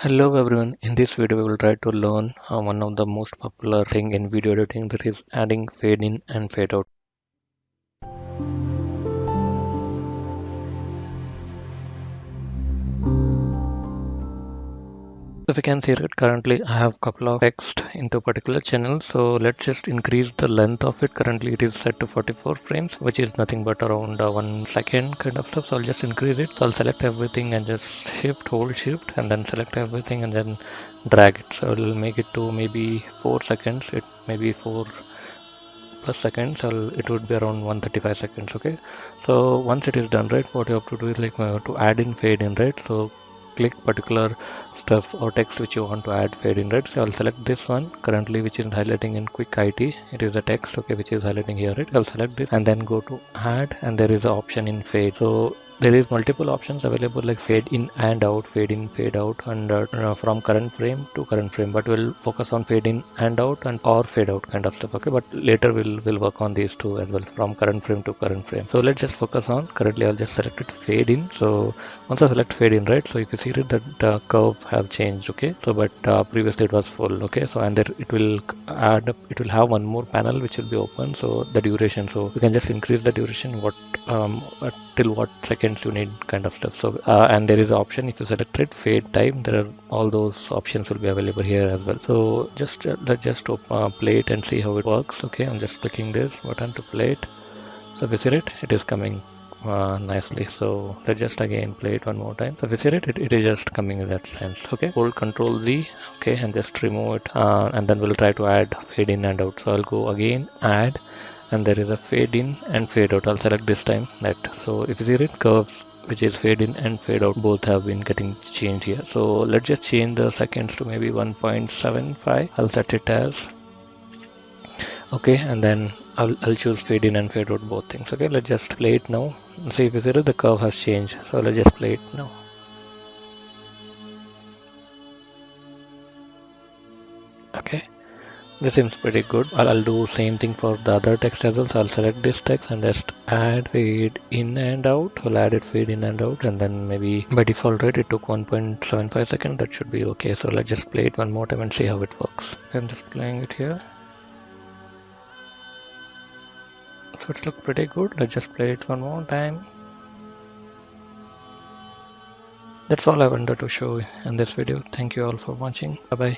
Hello everyone, in this video we will try to learn one of the most popular thing in video editing, that is adding fade in and fade out. So if you can see that currently I have a couple of text into particular channel, so let's just increase the length of it. Currently it is set to 44 frames, which is nothing but around 1 second kind of stuff. So I'll just increase it. So I'll select everything and just hold shift and then select everything and then drag it. So I'll make it to maybe 4 seconds. It may be 4 plus seconds. It would be around 135 seconds. Okay, so once it is done, right, what you have to do is like to add in fade in, right? So click particular stuff or text which you want to add fade in, right? So I'll select this one currently, which is highlighting in quick IT. It is a text, okay, which is highlighting here, right? I'll select this and then go to add, and there is an option in fade. So there is multiple options available like fade in and out, fade in, fade out, and from current frame to current frame, but we'll focus on fade in and out and or fade out kind of stuff. Okay, but later we'll work on these two as well, from current frame to current frame. So let's just focus on currently. I'll just select it fade in. So once I select fade in, right, so you can see it that the curve have changed. Okay, so but previously it was full. Okay, so and there it will add up, it will have one more panel which will be open, so the duration, so you can just increase the duration till what seconds you need kind of stuff. So and there is an option, if you select it fade time, there are all those options will be available here as well. So let's just play it and see how it works. Okay, I'm just clicking this button to play it. So visit it, it is coming nicely. So let's just again play it one more time. So visit it, it is just coming in that sense. Okay, hold Control Z, okay, and just remove it, and then we'll try to add fade in and out. So I'll go again, add, and there is a fade in and fade out. I'll select this time that. So if you see it, curves which is fade in and fade out both have been getting changed here. So let's just change the seconds to maybe 1.75. I'll set it as okay, and then I'll choose fade in and fade out both things. Okay, let's just play it now. See if you see it, the curve has changed. So let's just play it now. Okay, this seems pretty good. I'll do same thing for the other text as well. So I'll select this text and just add fade in and out. I'll add it fade in and out, and then maybe by default rate it took 1.75 seconds. That should be okay. So let's just play it one more time and see how it works. I'm just playing it here. So it's look pretty good. Let's just play it one more time. That's all I wanted to show in this video. Thank you all for watching. Bye bye.